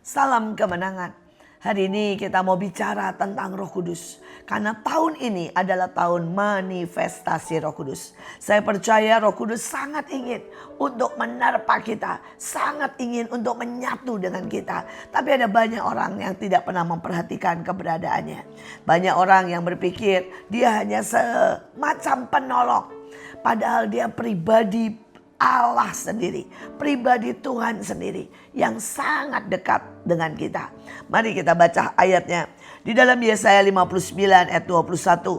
Salam kemenangan. Hari ini kita mau bicara tentang Roh Kudus. Karena tahun ini adalah tahun manifestasi Roh Kudus. Saya percaya Roh Kudus sangat ingin untuk menerpa kita. Sangat ingin untuk menyatu dengan kita. Tapi ada banyak orang yang tidak pernah memperhatikan keberadaannya. Banyak orang yang berpikir dia hanya semacam penolong. Padahal dia pribadi Allah sendiri, pribadi Tuhan sendiri yang sangat dekat dengan kita. Mari kita baca ayatnya. Di dalam Yesaya 59 ayat 21.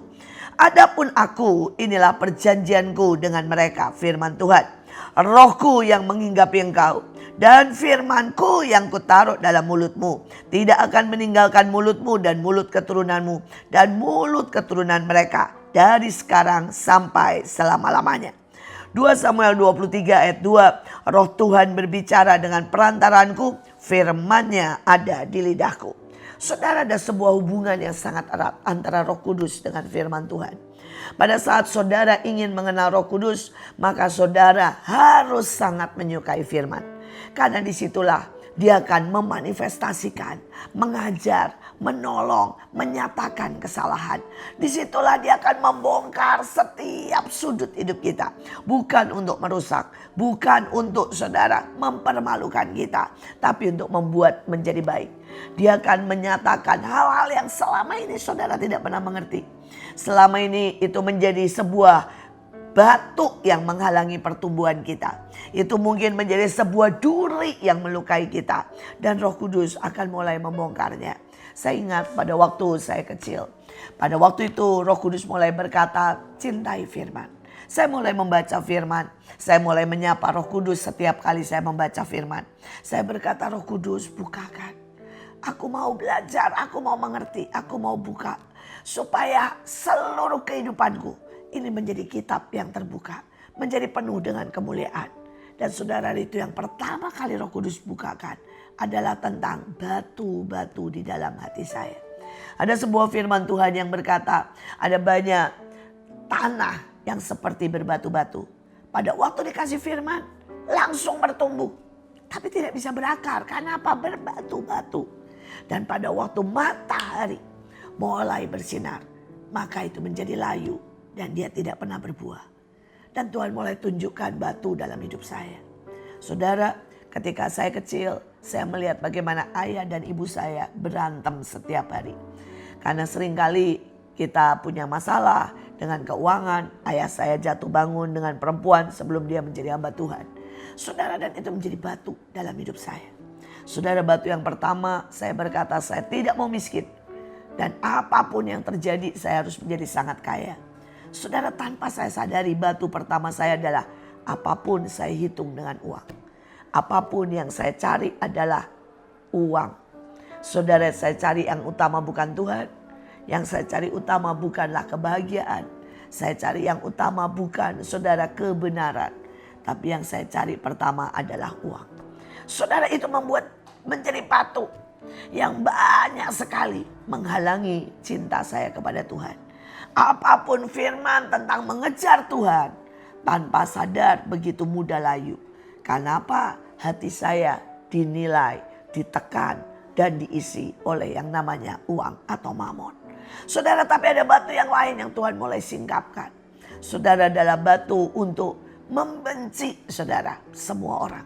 Adapun aku, inilah perjanjianku dengan mereka, firman Tuhan. Rohku yang menghinggapi engkau dan firmanku yang kutaruh dalam mulutmu tidak akan meninggalkan mulutmu dan mulut keturunanmu dan mulut keturunan mereka dari sekarang sampai selama-lamanya. 2 Samuel 23 ayat 2. Roh Tuhan berbicara dengan perantaranku, firman-Nya ada di lidahku. Saudara, ada sebuah hubungan yang sangat erat antara Roh Kudus dengan firman Tuhan. Pada saat saudara ingin mengenal Roh Kudus, maka saudara harus sangat menyukai firman. Karena disitulah dia akan memanifestasikan, mengajar, menolong, menyatakan kesalahan. Disitulah dia akan membongkar setiap sudut hidup kita. Bukan untuk merusak, bukan untuk saudara mempermalukan kita, tapi untuk membuat menjadi baik. Dia akan menyatakan hal-hal yang selama ini saudara tidak pernah mengerti. Selama ini itu menjadi sebuah batu yang menghalangi pertumbuhan kita. Itu mungkin menjadi sebuah duri yang melukai kita. Dan Roh Kudus akan mulai membongkarnya. Saya ingat pada waktu saya kecil. Pada waktu itu Roh Kudus mulai berkata, cintai firman. Saya mulai membaca firman. Saya mulai menyapa Roh Kudus setiap kali saya membaca firman. Saya berkata, Roh Kudus, bukakan. Aku mau belajar, aku mau mengerti, aku mau buka. Supaya seluruh kehidupanku ini menjadi kitab yang terbuka. Menjadi penuh dengan kemuliaan. Dan saudara, itu yang pertama kali Roh Kudus bukakan adalah tentang batu-batu di dalam hati saya. Ada sebuah firman Tuhan yang berkata, ada banyak tanah yang seperti berbatu-batu. Pada waktu dikasih firman, langsung bertumbuh. Tapi tidak bisa berakar. Karena apa? Berbatu-batu. Dan pada waktu matahari mulai bersinar, maka itu menjadi layu. Dan dia tidak pernah berbuah. Dan Tuhan mulai tunjukkan batu dalam hidup saya. Saudara, ketika saya kecil, saya melihat bagaimana ayah dan ibu saya berantem setiap hari. Karena seringkali kita punya masalah dengan keuangan. Ayah saya jatuh bangun dengan perempuan sebelum dia menjadi hamba Tuhan. Saudara, dan itu menjadi batu dalam hidup saya. Saudara, batu yang pertama, saya berkata saya tidak mau miskin. Dan apapun yang terjadi, saya harus menjadi sangat kaya. Saudara, tanpa saya sadari batu pertama saya adalah apapun saya hitung dengan uang. Apapun yang saya cari adalah uang. Saudara, saya cari yang utama bukan Tuhan. Yang saya cari utama bukanlah kebahagiaan. Saya cari yang utama bukan saudara kebenaran. Tapi yang saya cari pertama adalah uang. Saudara, itu membuat menjadi batu yang banyak sekali menghalangi cinta saya kepada Tuhan. Apapun firman tentang mengejar Tuhan, tanpa sadar begitu mudah layu. Karena apa? Hati saya dinilai, ditekan, dan diisi oleh yang namanya uang atau mamon. Saudara, tapi ada batu yang lain yang Tuhan mulai singkapkan. Saudara, adalah batu untuk membenci saudara, semua orang.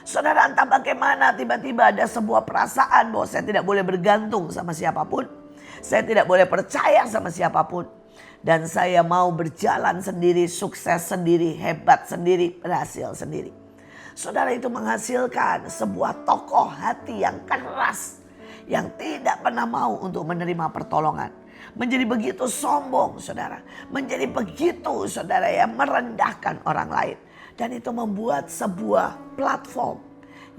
Saudara, entah bagaimana tiba-tiba ada sebuah perasaan bahwa saya tidak boleh bergantung sama siapapun. Saya tidak boleh percaya sama siapapun. Dan saya mau berjalan sendiri, sukses sendiri, hebat sendiri, berhasil sendiri. Saudara, itu menghasilkan sebuah tokoh hati yang keras. Yang tidak pernah mau untuk menerima pertolongan. Menjadi begitu sombong, saudara. Menjadi begitu, saudara, yang merendahkan orang lain. Dan itu membuat sebuah platform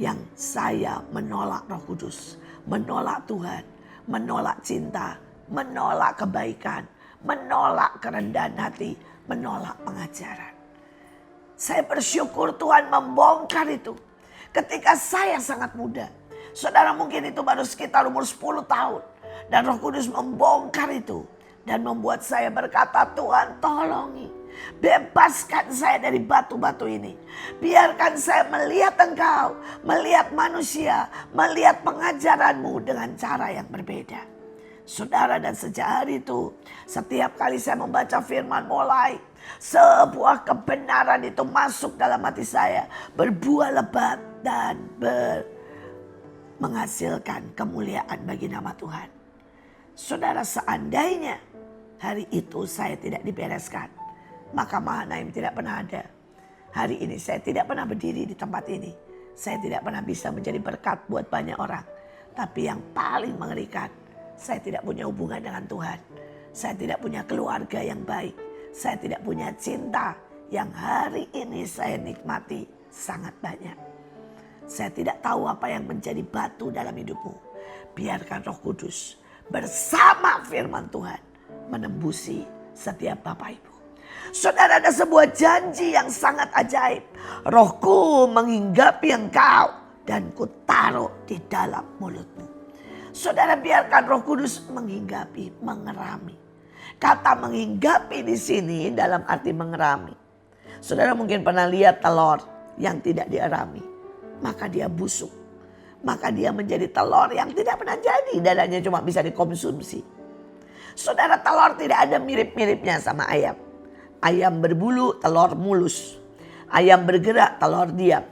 yang saya menolak Roh Kudus. Menolak Tuhan, menolak cinta, menolak kebaikan. Menolak kerendahan hati, menolak pengajaran. Saya bersyukur Tuhan membongkar itu. Ketika saya sangat muda. Saudara, mungkin itu baru sekitar umur 10 tahun. Dan Roh Kudus membongkar itu. Dan membuat saya berkata, Tuhan tolongi. Bebaskan saya dari batu-batu ini. Biarkan saya melihat Engkau, melihat manusia, melihat pengajaranmu dengan cara yang berbeda. Saudara, dan sejak hari itu setiap kali saya membaca firman mulai sebuah kebenaran itu masuk dalam hati saya. Berbuah lebat dan menghasilkan kemuliaan bagi nama Tuhan. Saudara, seandainya hari itu saya tidak dibereskan, maka Mahanaim tidak pernah ada. Hari ini saya tidak pernah berdiri di tempat ini. Saya tidak pernah bisa menjadi berkat buat banyak orang. Tapi yang paling mengerikan, saya tidak punya hubungan dengan Tuhan. Saya tidak punya keluarga yang baik. Saya tidak punya cinta yang hari ini saya nikmati sangat banyak. Saya tidak tahu apa yang menjadi batu dalam hidupmu. Biarkan Roh Kudus bersama firman Tuhan menembusi setiap Bapak Ibu. Saudara, ada sebuah janji yang sangat ajaib. Rohku menghinggapi engkau dan kutaruh di dalam mulutmu. Saudara, biarkan Roh Kudus menghinggapi, mengerami. Kata menghinggapi di sini dalam arti mengerami. Saudara mungkin pernah lihat telur yang tidak dierami, maka dia busuk. Maka dia menjadi telur yang tidak pernah jadi, dan hanya cuma bisa dikonsumsi. Saudara, telur tidak ada mirip-miripnya sama ayam. Ayam berbulu, telur mulus. Ayam bergerak, telur diam.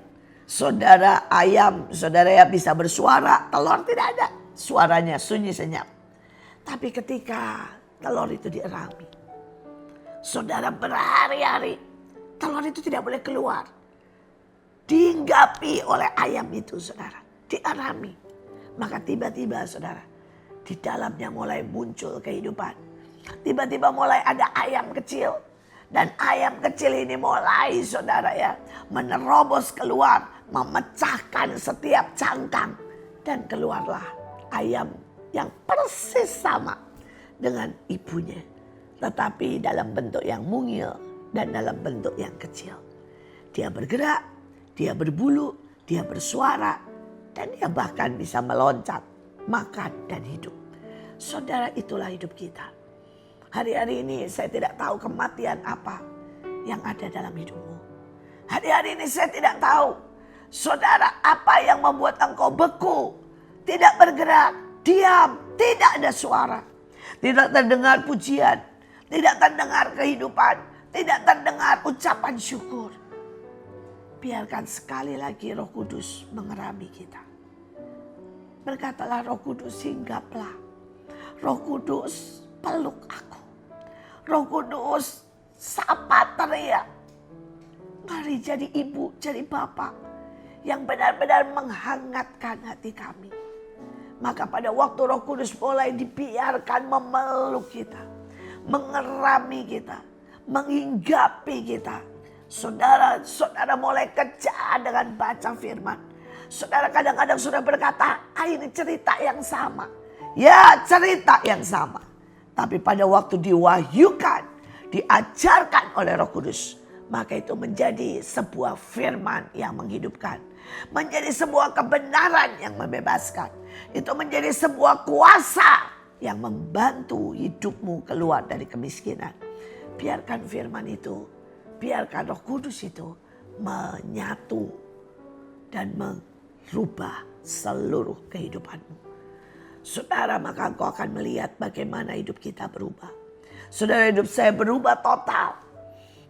Saudara, ayam, saudara ya bisa bersuara, telur tidak ada. Suaranya sunyi senyap. Tapi ketika telur itu dierami, saudara, berhari-hari telur itu tidak boleh keluar. Dihinggapi oleh ayam itu, saudara. Dierami. Maka tiba-tiba, saudara, di dalamnya mulai muncul kehidupan. Tiba-tiba mulai ada ayam kecil. Dan ayam kecil ini mulai, saudara ya, menerobos keluar, memecahkan setiap cangkang. Dan keluarlah ayam yang persis sama dengan ibunya. Tetapi dalam bentuk yang mungil dan dalam bentuk yang kecil. Dia bergerak, dia berbulu, dia bersuara, dan dia bahkan bisa meloncat, makan dan hidup. Saudara, itulah hidup kita. Hari-hari ini saya tidak tahu kematian apa yang ada dalam hidupmu. Hari-hari ini saya tidak tahu, saudara, apa yang membuat engkau beku, tidak bergerak, diam, tidak ada suara. Tidak terdengar pujian, tidak terdengar kehidupan, tidak terdengar ucapan syukur. Biarkan sekali lagi Roh Kudus mengerami kita. Berkatalah Roh Kudus, hinggaplah. Roh Kudus, peluk aku. Roh Kudus, sapa, teriak. Mari jadi ibu, jadi bapak yang benar-benar menghangatkan hati kami. Maka pada waktu Roh Kudus mulai dibiarkan memeluk kita, mengerami kita, menghinggapi kita. Saudara mulai kejar dengan baca firman. Saudara kadang-kadang sudah berkata, ini cerita yang sama. Ya, cerita yang sama. Tapi pada waktu diwahyukan, diajarkan oleh Roh Kudus, maka itu menjadi sebuah firman yang menghidupkan. Menjadi sebuah kebenaran yang membebaskan. Itu menjadi sebuah kuasa yang membantu hidupmu keluar dari kemiskinan. Biarkan firman itu, biarkan Roh Kudus itu menyatu dan merubah seluruh kehidupanmu. Saudara, maka engkau akan melihat bagaimana hidup kita berubah. Saudara, hidup saya berubah total.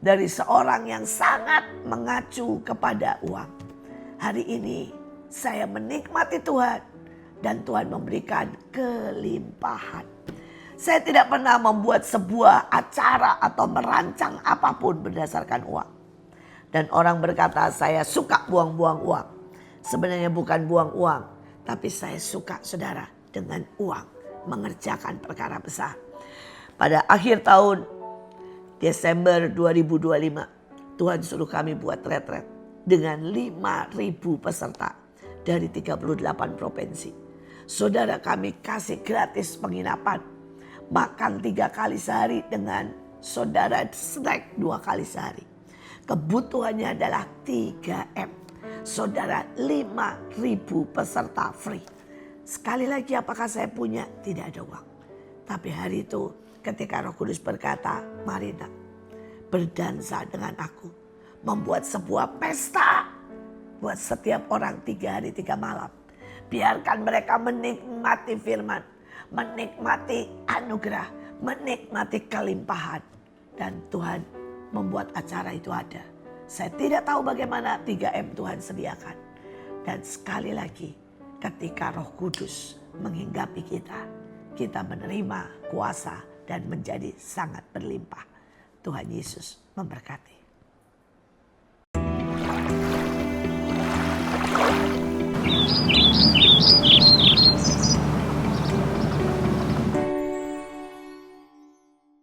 Dari seorang yang sangat mengacu kepada uang. Hari ini saya menikmati Tuhan. Dan Tuhan memberikan kelimpahan. Saya tidak pernah membuat sebuah acara atau merancang apapun berdasarkan uang. Dan orang berkata saya suka buang-buang uang. Sebenarnya bukan buang uang. Tapi saya suka, saudara, dengan uang mengerjakan perkara besar. Pada akhir tahun Desember 2025, Tuhan suruh kami buat retret dengan 5.000 peserta dari 38 provinsi. Saudara, kami kasih gratis penginapan, makan 3 kali sehari dengan saudara snack 2 kali sehari. Kebutuhannya adalah 3M. Saudara, 5.000 peserta free. Sekali lagi, apakah saya punya? Tidak ada uang. Tapi hari itu ketika Roh Kudus berkata, mari nak, berdansa dengan aku. Membuat sebuah pesta buat setiap orang 3 hari 3 malam. Biarkan mereka menikmati firman, menikmati anugerah, menikmati kelimpahan. Dan Tuhan membuat acara itu ada. Saya tidak tahu bagaimana 3M Tuhan sediakan. Dan sekali lagi ketika Roh Kudus menghinggapi kita, kita menerima kuasa dan menjadi sangat berlimpah. Tuhan Yesus memberkati.